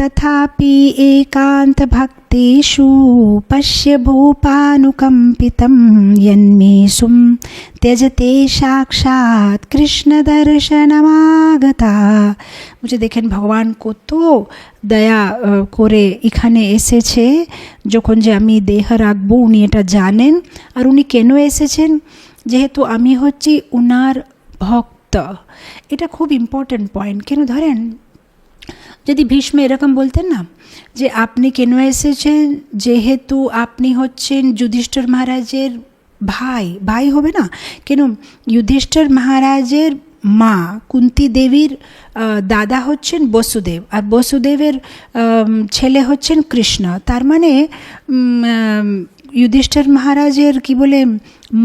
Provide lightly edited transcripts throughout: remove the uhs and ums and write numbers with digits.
तथापि एकान्तभक्तेषु पश्य भूपानुकम्पितं यन्मेषुं त्यजते साक्षात् কৃষ্ণদর্শনমাগতা। বুঝে দেখেন ভগবান কত দয়া করে এখানে এসেছে। যখন যে আমি দেহ রাখবো উনি এটা জানেন। আর উনি কেন এসেছেন? যেহেতু আমি হচ্ছি উনার ভক্ত। এটা খুব ইম্পর্ট্যান্ট পয়েন্ট। কেন ধরেন যদি ভীষ্ম এরকম বলতেন না যে আপনি কেন এসেছেন, যেহেতু আপনি হচ্ছেন যুধিষ্ঠির মহারাজের ভাই হবে না কেন? যুধিষ্ঠির মহারাজের মা কুন্তি দেবীর দাদা হচ্ছেন বসুদেব, আর বসুদেবের ছেলে হচ্ছেন কৃষ্ণ। তার মানে যুধিষ্ঠির মহারাজের কি বলে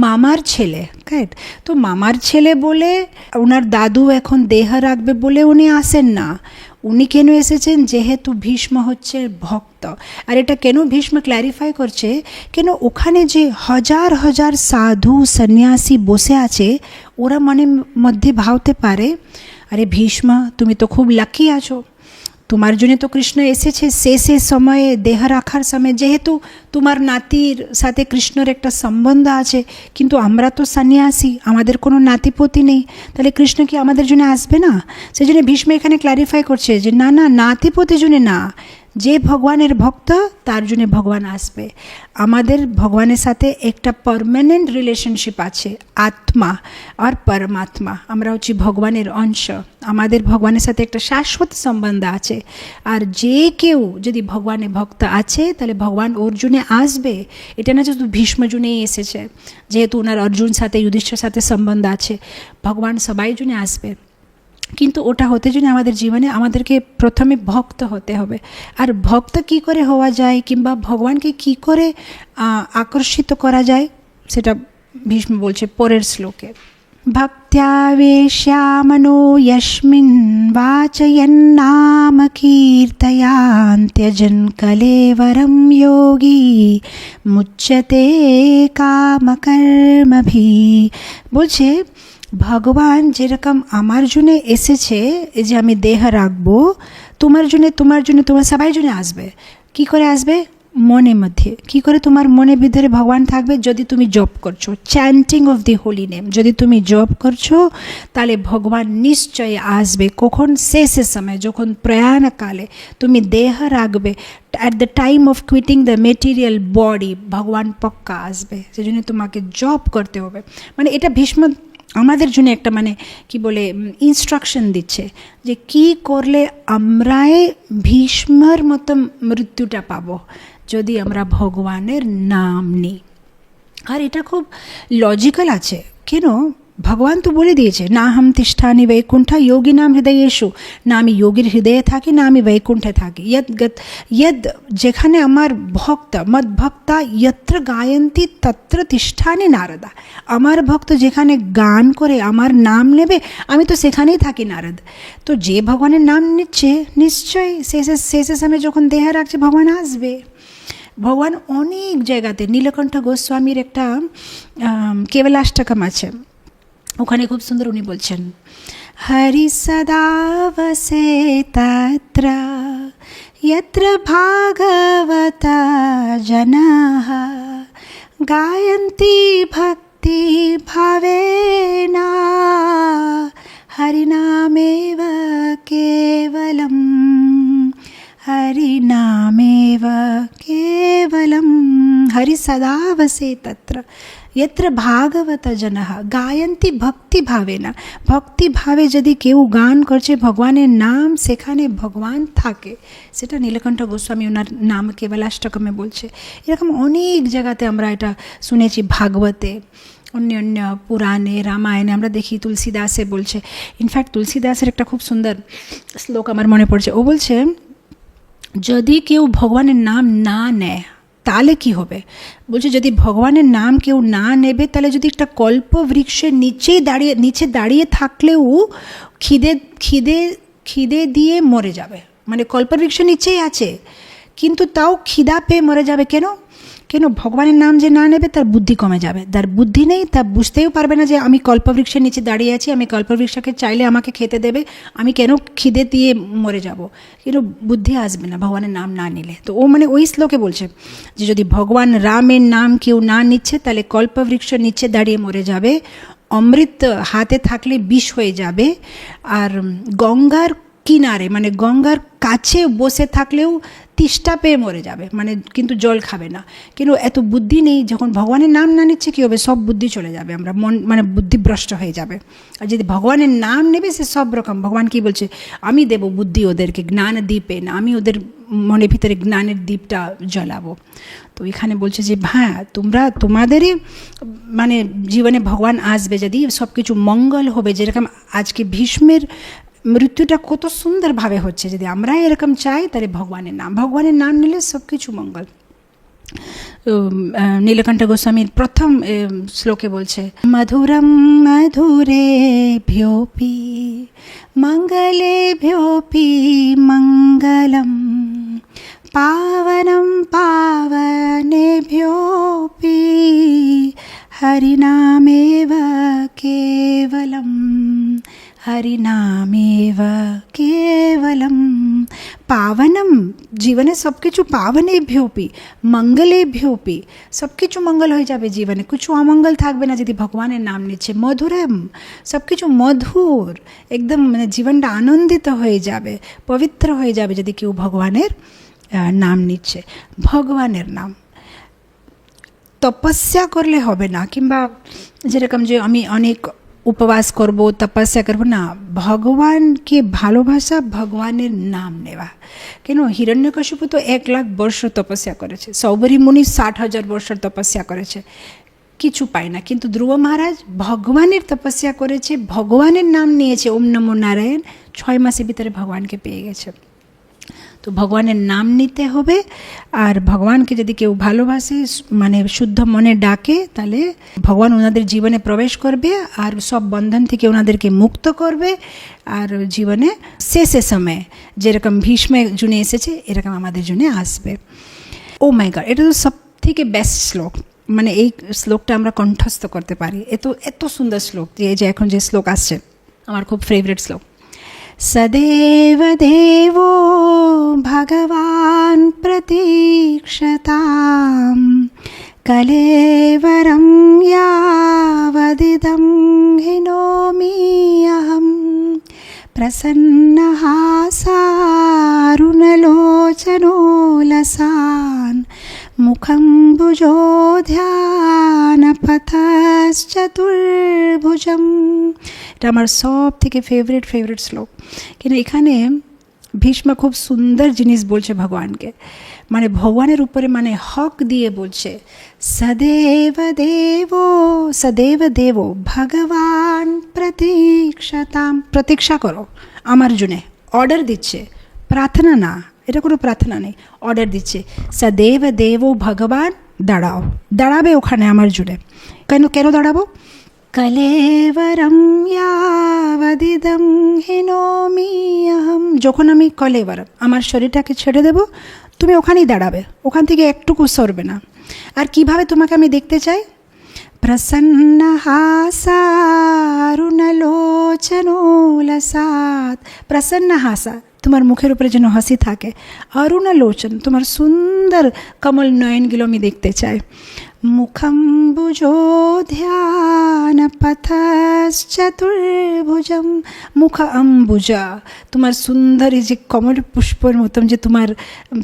মামার ছেলে, রাইট? তো মামার ছেলে বলে ওনার দাদু এখন দেহ রাখবে বলে উনি আসেন না। উনি কেন এসেছেন? যেহেতু ভীষ্ম হচ্ছে ভক্ত। আর এটা কেন ভীষ্ম ক্ল্যারিফাই করছে, কেন ওখানে যে হাজার হাজার সাধু সন্ন্যাসী বসে আছে, ওরা মনের মধ্যে ভাবতে পারে আরে ভীষ্ম তুমি তো খুব লাকি আছো, তোমার জন্য তো কৃষ্ণ এসেছে শেষের সময়ে দেহ রাখার সময়। যেহেতু তোমার নাতির সাথে কৃষ্ণর একটা সম্বন্ধ আছে, কিন্তু আমরা তো সন্ন্যাসী, আমাদের কোনো নাতিপতি নেই, তাহলে কৃষ্ণ কি আমাদের জন্য আসবে না? সেই জন্য ভীষ্ম এখানে ক্ল্যারিফাই করছে যে না না, নাতিপতি জন্য না, যে ভগবানের ভক্ত তার জন্য ভগবান আসবে। আমাদের ভগবানের সাথে একটা পার্মানেন্ট রিলেশনশিপ আছে, আত্মা আর পরমাত্মা। আমরা হচ্ছি ভগবানের অংশ, আমাদের ভগবানের সাথে একটা শাশ্বত সম্বন্ধ আছে। আর যে কেউ যদি ভগবানের ভক্ত আছে তাহলে ভগবান ওর জন্য আসবে। এটা না শুধু ভীষ্ম জন্যই এসেছে, যেহেতু ওনার অর্জুন সাথে যুধিষ্ঠির সাথে সম্বন্ধ আছে, ভগবান সবাই জন্য আসবে। কিন্তু ওটা হতে জন্য আমাদের জীবনে আমাদেরকে প্রথমে ভক্ত হতে হবে। আর ভক্ত কি করে হওয়া যায় কিংবা ভগবানকে কি করে আকর্ষিত করা যায় সেটা ভীষ্ম বলছে পরের শ্লোকে। ভক্ত্যাবেশ্য মনো যস্মিन् বাচয়ন্নাম কীর্তয়ান ত্যজন কলেবরম যোগী মুচ্যতে কামকর্মভিঃ। বলছে ভগবান যেরকম আমার জন্য এসেছে, এই যে আমি দেহ রাখবো, তোমার জন্য তোমার সবাই জন্য আসবে। কি করে আসবে? মনের মধ্যে। কি করে তোমার মনের ভিতরে ভগবান থাকবে? যদি তুমি জপ করছো, chanting of the Holi name যদি তুমি জপ করছো, তাহলে ভগবান নিশ্চয়ই আসবে। কখন? শেষের সময়, যখন প্রয়াণকালে তুমি দেহ রাখবে, at the time of quitting the material body, ভগবান পক্কা আসবে। সেই জন্য তোমাকে জপ করতে হবে। মানে এটা ভীষ্ম আমাদের জন্য একটা মানে কি বলে ইনস্ট্রাকশন দিচ্ছে যে কি করলে আমরাই ভীষ্মর মতো মৃত্যুটা পাবো যদি আমরা ভগবানের নাম নিই। আর এটা খুব লজিক্যাল আছে। কেন? ভগবান তো বলে দিয়েছে না হাম তিষ্ঠানি বৈকুণ্ঠ যোগী নাম হৃদয়েষু, না আমি যোগীর হৃদয়ে থাকি, না আমি বৈকুণ্ঠে থাকি। ইয়দ যেখানে আমার ভক্ত মদ ভক্তা যত্র গায়ন্তি তত্র তিষ্ঠানি নারদা, আমার ভক্ত যেখানে গান করে আমার নাম নেবে আমি তো সেখানেই থাকি নারদ। তো যে ভগবানের নাম নিচ্ছে নিশ্চয়ই শেষের সময় যখন দেহ রাখছে ভগবান আসবে। ভগবান অনেক জায়গাতে, নীলকণ্ঠ গোস্বামীর একটা কেবলাষ্টকম আছে, ওখানে খুব সুন্দর উনি বলছেন হরি সদা বসে তত্র যত্র ভাগবতা জনাঃ গায়ন্তি ভক্তি ভাবেন হরিনামেব কেবলম হরিনামেব কেবলম। হরি সদা বসে তত্র यत्र भागवत जनः गायन्ति भक्ति भावेन। भक्ति भावे যদি কেউ গান করছে ভগবানের নাম, সেখানে ভগবান থাকে। সেটা নীলকণ্ঠ গোস্বামী ওনার নাম কেবলাষ্টকমে বলছে। এরকম অনেক জায়গাতে আমরা এটা শুনেছি, ভাগবতে, অন্য অন্য পুরাণে, রামায়ণে আমরা দেখি। তুলসীদাসে বলছে, ইনফ্যাক্ট তুলসীদাসের একটা খুব সুন্দর শ্লোক আমার মনে পড়ছে। ও বলছে যদি কেউ ভগবানের নাম না নেয় তাহলে কি হবে? বলছে যদি ভগবানের নাম কেউ না নেবে, তাহলে যদি একটা কল্প বৃক্ষের নিচে দাঁড়িয়ে থাকলেও খিদে দিয়ে মরে যাবে। মানে কল্প বৃক্ষের নিচেই আছে, কিন্তু তাও খিদা পেয়ে মরে যাবে। কেন? কেন? ভগবানের নাম যে না নেবে তার বুদ্ধি কমে যাবে। তার বুদ্ধি নেই, তা বুঝতেও পারবে না যে আমি কল্পবৃক্ষের নিচে দাঁড়িয়ে আছি, আমি কল্পবৃক্ষকে চাইলে আমাকে খেতে দেবে, আমি কেন খিদে দিয়ে মরে যাব। কিন্তু বুদ্ধি আসবে না ভগবানের নাম না নিলে। তো ও মানে ওই শ্লোকে বলছে যে যদি ভগবান রামের নাম কেউ না নিচ্ছে তাহলে কল্পবৃক্ষের নিচে দাঁড়িয়ে মরে যাবে, অমৃত হাতে থাকলে বিষ হয়ে যাবে, আর গঙ্গার কিনারে মানে গঙ্গার কাছে বসে থাকলেও তিষ্টা পেয়ে মরে যাবে, মানে কিন্তু জল খাবে না। কিন্তু এত বুদ্ধি নেই, যখন ভগবানের নাম না নিচ্ছে কী হবে, সব বুদ্ধি চলে যাবে, আমরা মন মানে বুদ্ধিভ্রষ্ট হয়ে যাবে। আর যদি ভগবানের নাম নেবে সে সব রকম, ভগবান কি বলছে, আমি দেব বুদ্ধি ওদেরকে, জ্ঞান দ্বীপে না, আমি ওদের মনের ভিতরে জ্ঞানের দ্বীপটা জ্বালাবো। তো এখানে বলছে যে হ্যাঁ তোমরা তোমাদেরই মানে জীবনে ভগবান আসবে যদি সব কিছু মঙ্গল হবে। যেরকম আজকে ভীষ্মের মৃত্যুটা কত সুন্দরভাবে হচ্ছে, যদি আমরা এরকম চাই তাহলে ভগবানের নাম নিলে সব কিছু মঙ্গল। নীলকণ্ঠ গোস্বামীর প্রথম শ্লোকে বলছে মধুরম মধুরে ভ্যোপি মঙ্গলে ভ্যোপি মঙ্গলম পাবনম পাবনে ভ্যোপি হরিনামেব কেবলম হরিনামেব কেবলম। পাবনম জীবনে সব কিছু পাবনেভ্যোপি মঙ্গলেভ্যোপি, সব কিছু মঙ্গল হয়ে যাবে জীবনে, কিছু অমঙ্গল থাকবে না যদি ভগবানের নাম নিচ্ছে। মধুরম সব কিছু মধুর, একদম মানে জীবনটা আনন্দিত হয়ে যাবে, পবিত্র হয়ে যাবে যদি কেউ ভগবানের নাম নিচ্ছে। ভগবানের নাম তপস্যা করলে হবে না, কিংবা যেরকম যে আমি অনেক উপবাস করব তপস্যা করব না, ভগবানকে ভালোবাসা, ভগবানের নাম নেওয়া। কেন? হিরণ্যকশিপু তো 1,00,000 বর্ষ তপস্যা করেছে, সৌবরী মুনি 60,000 বর্ষর তপস্যা করেছে, কিছু পায় না। কিন্তু ধ্রুব মহারাজ ভগবানের তপস্যা করেছে, ভগবানের নাম নিয়েছে, ওম নমো নারায়ণ, 6 মাসের ভিতরে ভগবানকে পেয়ে গেছে। তো ভগবানের নাম নিতে হবে, আর ভগবানকে যদি কেউ ভালোবাসে মানে শুদ্ধ মনে ডাকে তাহলে ভগবান ওনাদের জীবনে প্রবেশ করবে আর সব বন্ধন থেকে ওনাদেরকে মুক্ত করবে, আর জীবনে শেষে সময়ে যেরকম ভীষ্মের জন্য এসেছে এরকম আমাদের জন্য আসবে। ও মাই গড, এটা তো সব থেকে বেস্ট শ্লোক, মানে এই শ্লোকটা আমরা কণ্ঠস্থ করতে পারি, এত সুন্দর শ্লোক। যে এখন যে শ্লোক আসছে আমার খুব ফেভারিট শ্লোক। সদেব দেবো ভগবান প্রতীক্ষতাম কলেবরম यावदिदं हिनोमि अहं प्रसन्नहासारुणलोचनो लसान् मुखं भुजोध्यानपथश्चतुर्भुजं। এটা আমার সব থেকে ফেভারিট শ্লোক। কিন্তু এখানে ভীষ্ম খুব সুন্দর জিনিস বলছে ভগবানকে, মানে ভগবানের উপরে মানে হক দিয়ে বলছে সদেব দেব ভগবান প্রতীক্ষতাম, প্রতীক্ষা করো আমার জন্যে, অর্ডার দিচ্ছে, প্রার্থনা না, এটা কোনো প্রার্থনা নেই, অর্ডার দিচ্ছে সদেব দেব ভগবান দাঁড়াবে ওখানে আমার জন্যে। কেন দাঁড়াবো? কলেবরম यावदिदं हिनोमि अहं, যখন আমি কলেবরম আমার শরীরটাকে ছেড়ে দেব তুমি ওখানেই দাঁড়াবে, ওখান থেকে একটুকু সরবে না। আর কিভাবে তোমাকে আমি দেখতে চাই? প্রসন্ন হাসারুণলোচনো লসাত, প্রসন্ন হাসা তোমার মুখের উপরে যেন হাসি থাকে, অরুণলোচন তোমার সুন্দর কমল নয়নগুলো আমি দেখতে চাই। মুখম বুজোধ্যান পথশ্চতুর্ভুজম, মুখ অম্বুজা তোমার সুন্দর এই যে কমল পুষ্পর মতন যে তোমার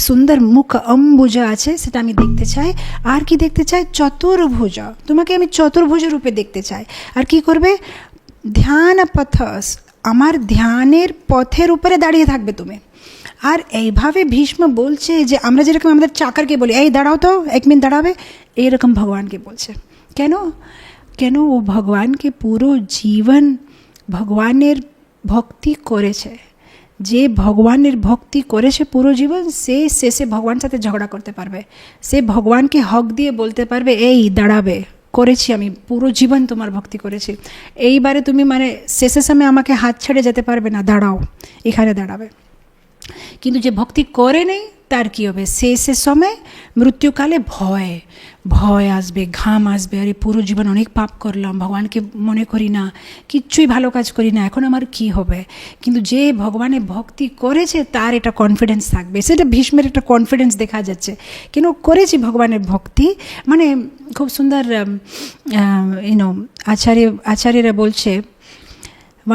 সুন্দর মুখ অম্বুজা আছে সেটা আমি দেখতে চাই। আর কি দেখতে চাই? চতুর্ভুজ, তোমাকে আমি চতুর্ভুজ রূপে দেখতে চাই। আর কি করবে? ধ্যান পথস, আমার ধ্যানের পথের উপরে দাঁড়িয়ে থাকবে তুমি। আর এইভাবে ভীষ্ম বলছে যে আমরা যেরকম আমাদের চাকরকে বলি এই দাঁড়াও তো, 1 মিনিট দাঁড়াবে, এইরকম ভগবানকে বলছে। কেন ও ভগবানকে পুরো জীবন ভগবানের ভক্তি করেছে। যে ভগবানের ভক্তি করেছে পুরো জীবন, সে শেষে ভগবানের সাথে ঝগড়া করতে পারবে, সে ভগবানকে হক দিয়ে বলতে পারবে এই দাঁড়াবে, করেছি আমি পুরো জীবন তোমার ভক্তি করেছি, এইবারে তুমি মানে শেষের সময় আমাকে হাত ছেড়ে যেতে পারবে না, দাঁড়াও, এখানে দাঁড়াবে। কিন্তু যে ভক্তি করে নেই তার কী হবে, শেষের সময় মৃত্যুকালে ভয় ভয় আসবে, ঘাম আসবে, আরে পুরো জীবন অনেক পাপ করলাম, ভগবানকে মনে করি না, কিচ্ছুই ভালো কাজ করি না, এখন আমার কি হবে। কিন্তু যে ভগবানের ভক্তি করেছে তার এটা কনফিডেন্স থাকবে, সেটা ভীষ্মের একটা কনফিডেন্স দেখা যাচ্ছে, কেন করেছি ভগবানের ভক্তি। মানে খুব সুন্দর আচার্যরা বলছে,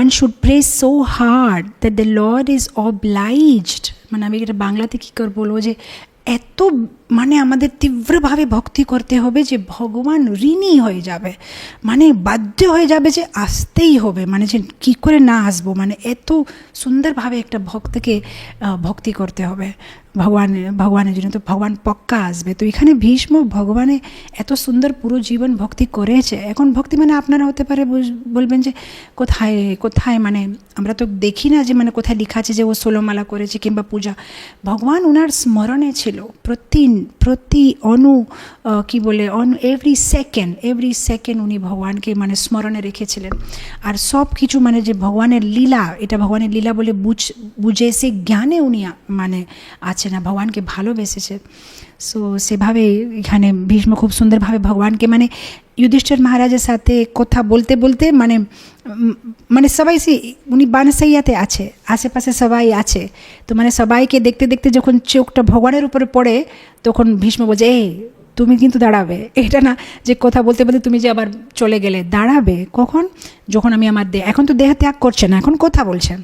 one should pray so hard that the Lord is obliged, মানে আমি এটা বাংলাতে কী করে বলবো, যে এত মানে আমাদের তীব্রভাবে ভক্তি করতে হবে যে ভগবান ঋণী হয়ে যাবে, মানে বাধ্য হয়ে যাবে যে আসতেই হবে, মানে যে কী করে না আসবো, মানে এত সুন্দরভাবে একটা ভক্তকে ভক্তি করতে হবে ভগবানের জন্য, তো ভগবান পক্কা আসবে। তো এখানে ভীষ্ম ভগবানে এত সুন্দর পুরো জীবন ভক্তি করেছে। এখন ভক্তি মানে আপনারা হতে পারে বলবেন যে কোথায় কোথায়, মানে আমরা তো দেখি না যে মানে কোথায় লেখা আছে যে ও 16 মালা করেছে কিংবা পূজা। ভগবান ওনার স্মরণে ছিল, প্রতি কি বলে এভরি সেকেন্ড উনি ভগবানকে মানে স্মরণে রেখেছিলেন। আর সব কিছু মানে যে ভগবানের লীলা, এটা ভগবানের লীলা বলে বুঝে সে জ্ঞানে উনি মানে আছে না, ভগবানকে ভালোবেসেছে। সো সেভাবে এখানে ভীষ্ম খুব সুন্দরভাবে ভগবানকে মানে যুধিষ্ঠির মহারাজের সাথে কথা বলতে বলতে মানে সবাই উনি বানসাইয়াতে আছে, আশেপাশে সবাই আছে, তো মানে সবাইকে দেখতে দেখতে যখন চোখটা ভগবানের উপরে পড়ে তখন ভীষ্ম বলছে, তুমি কিন্তু দাঁড়াবে, এটা না যে কথা বলতে বলতে তুমি যে আবার চলে গেলে, দাঁড়াবে কখন, যখন আমি আমার এখন তো দেহ ত্যাগ করছে না, এখন কথা বলছে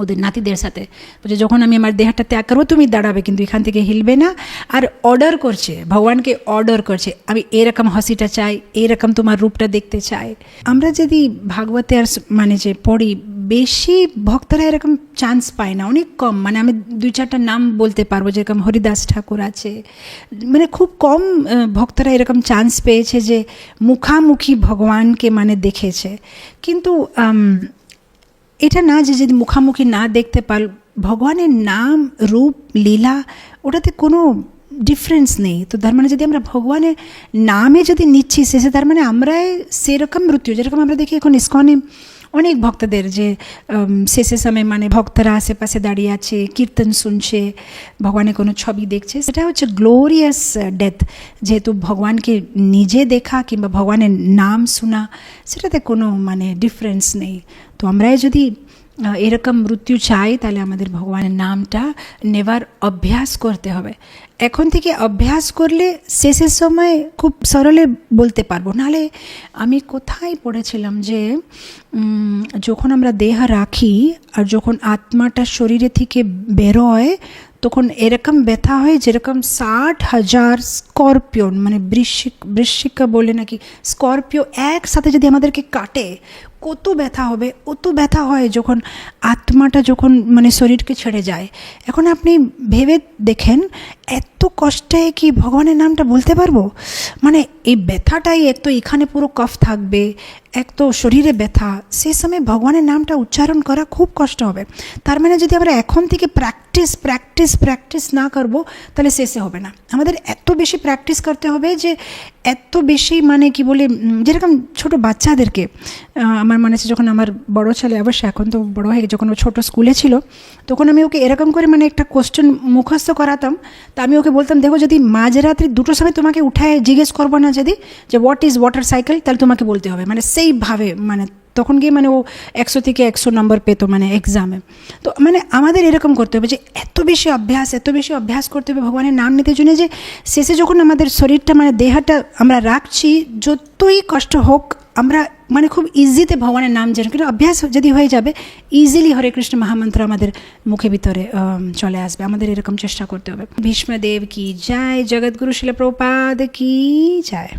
ওদের নাতিদের সাথে, বলছে যখন আমি আমার দেহটা ত্যাগ করবো তুমি দাঁড়াবে, কিন্তু এখান থেকে হিলবে না। আর অর্ডার করছে, ভগবানকে অর্ডার করছে, আমি এরকম হাসিটা চাই, এরকম তোমার রূপটা দেখতে চাই। আমরা যদি ভাগবতে আর মানে যে পড়ি, বেশি ভক্তরা এরকম চান্স পায় না, অনেক কম, মানে আমি 2-4টা নাম বলতে পারবো, যেরকম হরিদাস ঠাকুর আছে, মানে খুব কম ভক্তরা এরকম চান্স পেয়েছে যে মুখামুখি ভগবানকে মানে দেখেছে। কিন্তু এটা না যে যদি মুখামুখি না দেখতে পার, ভগবানের নাম রূপ লীলা ওটাতে কোনো ডিফারেন্স নেই। তো তার মানে যদি আমরা ভগবানের নামে যদি নিচ্ছি শেষে, তার মানে আমরাই সেরকম মৃত্যু, যেরকম আমরা দেখি এখন ইস্কনে অনেক ভক্তদের যে শেষের সময় মানে ভক্তরা আশেপাশে দাঁড়িয়ে আছে, কীর্তন শুনছে, ভগবানের কোনো ছবি দেখছে, সেটা হচ্ছে গ্লোরিয়াস ডেথ। যেহেতু ভগবানকে নিজে দেখা কিংবা ভগবানের নাম শোনা, সেটাতে কোনো মানে ডিফারেন্স নেই। তো আমরাই যদি এরকম মৃত্যু চাই, তাহলে আমাদের ভগবানের নামটা নেবার অভ্যাস করতে হবে। এখন থেকে অভ্যাস করলে শেষের সময় খুব সরলে বলতে পারবো। নাহলে আমি কোথায় পড়েছিলাম যে যখন আমরা দেহ রাখি আর যখন আত্মাটা শরীরে থেকে বেরোয়, তখন এরকম ব্যথা হয় যেরকম 60,000 স্করপিয়ন, মানে বৃশ্চিকা বলে নাকি, স্করপিও একসাথে যদি আমাদেরকে কাটে কত ব্যথা হবে, অত ব্যথা হয় যখন আত্মাটা যখন মানে শরীরকে ছেড়ে যায়। এখন আপনি ভেবে দেখেন, এত কষ্টে কি ভগবানের নামটা বলতে পারবো? মানে এই ব্যথাটাই এক তো এখানে পুরো কফ থাকবে, এক তো শরীরে ব্যথা, সেই সময় ভগবানের নামটা উচ্চারণ করা খুব কষ্ট হবে। তার মানে যদি আমরা এখন থেকে প্র্যাকটিস না করবো, তাহলে শেষে হবে না। আমাদের এত বেশি প্র্যাকটিস করতে হবে যে এত বেশি মানে কি বলে, যেরকম ছোটো বাচ্চাদেরকে, আমার মনে আছে যখন আমার বড় ছেলে, অবশ্যই এখন তো বড় হয়ে গেছে, যখন ও ছোটো স্কুলে ছিল, তখন আমি ওকে এরকম করে মানে একটা কোশ্চেন মুখস্থ করাতাম। তা আমি ওকে বলতাম, দেখো যদি মাঝরাত্রি 2টোর সময় তোমাকে উঠায় জিজ্ঞেস করবো না যদি যে হোয়াট ইজ ওয়াটার সাইকেল, তাহলে তোমাকে বলতে হবে, মানে সেইভাবে, মানে তখন গিয়ে মানে ও 100 থেকে 100 নম্বর পেতো মানে এক্সামে। তো মানে আমাদের এরকম করতে হবে যে এত বেশি অভ্যাস করতে হবে ভগবানের নাম নিতে জন্য, যে শেষে যখন আমাদের শরীরটা মানে দেহটা আমরা রাখছি, যতই কষ্ট হোক আমরা মানে খুব ইজিতে ভগবানের নাম যেন, কিন্তু অভ্যাস যদি হয়ে যাবে, ইজিলি হরে কৃষ্ণ মহামন্ত্র আমাদের মুখে ভিতরে চলে আসবে। আমাদের এরকম চেষ্টা করতে হবে। ভীষ্মদেব কি জয়, জগৎগুরু শিল প্রভুপাদ কি জয়।